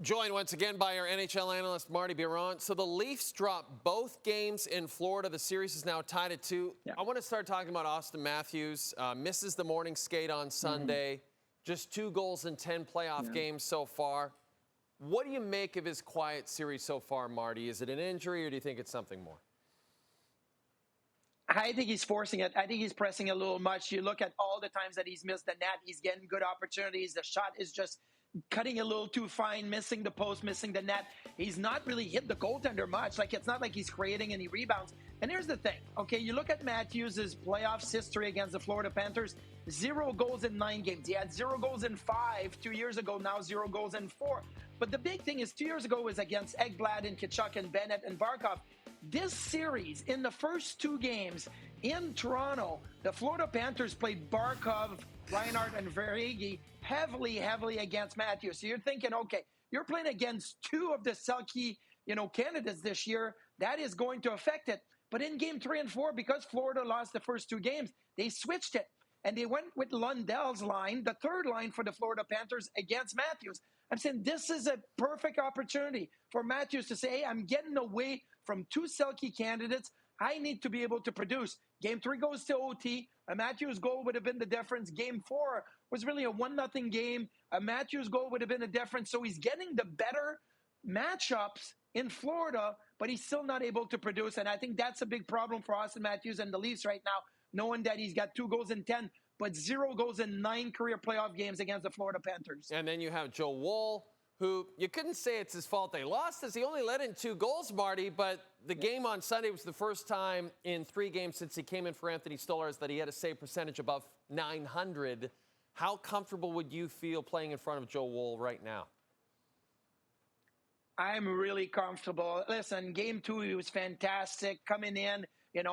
Joined once again by our NHL analyst, Marty Biron. So the Leafs dropped both games in Florida. The series is now tied at 2. Yeah. I want to start talking about Auston Matthews. Misses the morning skate on Sunday. Just 2 goals in 10 playoff games so far. What do you make of his quiet series so far, Marty? Is it an injury or do you think it's something more? I think he's forcing it. I think he's pressing a little much. You look at all the times that he's missed the net. He's getting good opportunities. The shot is just cutting a little too fine, missing the post, missing the net. He's not really hit the goaltender much. Like, it's not like he's creating any rebounds. And here's the thing, okay? You look at Matthews' playoffs history against the Florida Panthers, 0 goals in 9 games. He had 0 goals in 5 2 years ago, now 0 goals in 4. But the big thing is 2 years ago was against Ekblad and Tkachuk and Bennett and Barkov. This series, in the first 2 games in Toronto, the Florida Panthers played Barkov, Reinhart, and Verhaeghe heavily against Matthews. So you're thinking, okay, you're playing against 2 of the Selke, candidates this year. That is going to affect it. But in game 3 and 4, because Florida lost the first 2 games, they switched it. And they went with Lundell's line, the third line for the Florida Panthers against Matthews. I'm saying this is a perfect opportunity for Matthews to say, hey, I'm getting away from 2 Selke candidates. I need to be able to produce. Game 3 goes to OT. A Matthews goal would have been the difference. Game 4 was really a 1-0 game. A Matthews goal would have been the difference. So he's getting the better matchups in Florida, but he's still not able to produce. And I think that's a big problem for Auston Matthews and the Leafs right now, knowing that he's got 2 goals in 10, but 0 goals in 9 career playoff games against the Florida Panthers. And then you have Joe Woll, who you couldn't say it's his fault they lost, as he only let in 2 goals, Marty, but the game on Sunday was the first time in 3 games since he came in for Anthony Stolarz that he had a save percentage above .900. How comfortable would you feel playing in front of Joe Woll right now? I'm really comfortable. Listen, game 2, he was fantastic coming in.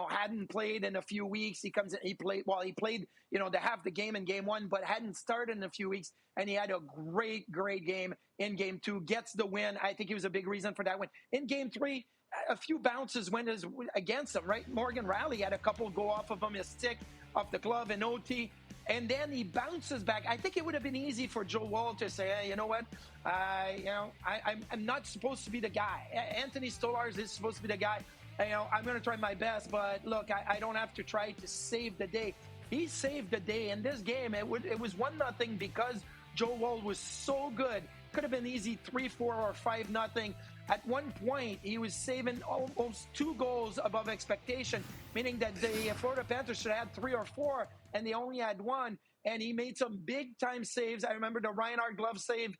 Hadn't played in a few weeks. He comes in, he played the half the game in game 1, but hadn't started in a few weeks. And he had a great game in game 2, gets the win. I think he was a big reason for that win. In game 3, a few bounces went against him, right? Morgan Rally had a couple go off of him, his stick off the glove in OT. And then he bounces back. I think it would have been easy for Joe Woll to say, hey, you know what? I'm not supposed to be the guy. Anthony Stolarz is supposed to be the guy. I'm going to try my best, but look, I don't have to try to save the day. He saved the day in this game. It was 1-0 because Joe Woll was so good. Could have been easy 3-4 or 5-0. At one point, he was saving almost 2 goals above expectation, meaning that the Florida Panthers should have had 3 or 4, and they only had 1. And he made some big-time saves. I remember the Reinhart glove save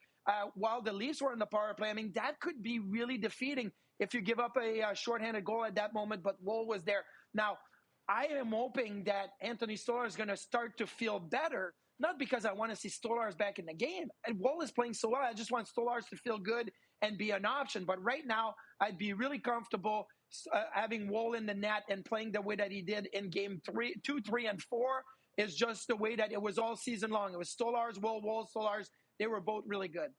while the Leafs were in the power play. I mean, that could be really defeating if you give up a shorthanded goal at that moment, but Woll was there. Now, I am hoping that Anthony Stolarz is going to start to feel better, not because I want to see Stolarz back in the game. And Woll is playing so well. I just want Stolarz to feel good and be an option. But right now, I'd be really comfortable having Woll in the net and playing the way that he did in game 2, 3, and 4 is just the way that it was all season long. It was Stolarz, Woll, Stolarz. They were both really good.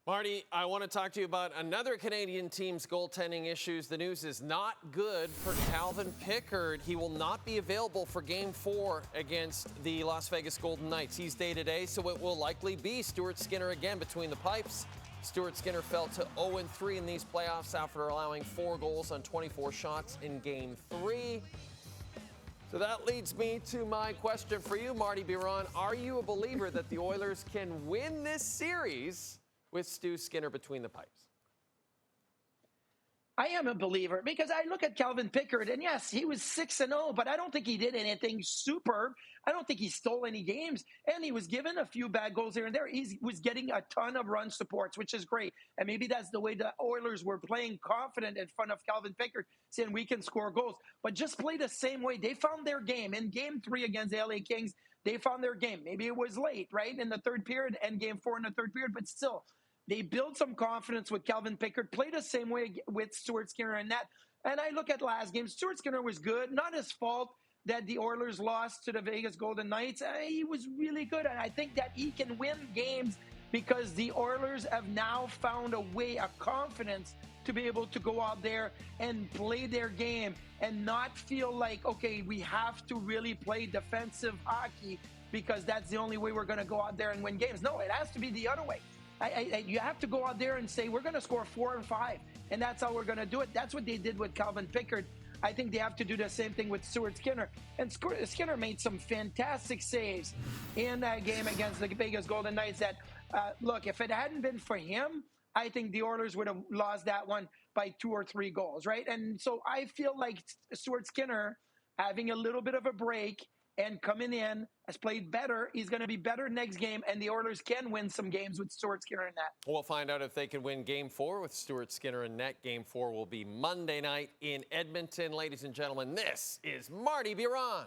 Marty, I want to talk to you about another Canadian team's goaltending issues. The news is not good for Calvin Pickard. He will not be available for Game 4 against the Las Vegas Golden Knights. He's day-to-day, so it will likely be Stuart Skinner again between the pipes. Stuart Skinner fell to 0-3 in these playoffs after allowing 4 goals on 24 shots in Game 3. So that leads me to my question for you, Marty Biron. Are you a believer that the Oilers can win this series with Stu Skinner between the pipes? I am a believer because I look at Calvin Pickard, and yes, he was 6-0, but I don't think he did anything superb. I don't think he stole any games, and he was given a few bad goals here and there. He was getting a ton of run supports, which is great, and maybe that's the way the Oilers were playing, confident in front of Calvin Pickard, saying we can score goals, but just play the same way. They found their game. In Game 3 against the LA Kings, they found their game. Maybe it was late, right, in the third period, and Game 4 in the third period, but still, they built some confidence with Calvin Pickard, played the same way with Stuart Skinner and that. And I look at last game, Stuart Skinner was good. Not his fault that the Oilers lost to the Vegas Golden Knights. He was really good. And I think that he can win games because the Oilers have now found a way, a confidence to be able to go out there and play their game and not feel like, okay, we have to really play defensive hockey because that's the only way we're going to go out there and win games. No, it has to be the other way. You have to go out there and say, we're going to score 4 and 5, and that's how we're going to do it. That's what they did with Calvin Pickard. I think they have to do the same thing with Stuart Skinner. And Skinner made some fantastic saves in that game against the Vegas Golden Knights that, look, if it hadn't been for him, I think the Oilers would have lost that one by 2 or 3 goals, right? And so I feel like Stuart Skinner having a little bit of a break and coming in has played better. He's going to be better next game, and the Oilers can win some games with Stuart Skinner in net. We'll find out if they can win Game 4 with Stuart Skinner in net. Game 4 will be Monday night in Edmonton. Ladies and gentlemen, this is Marty Biron.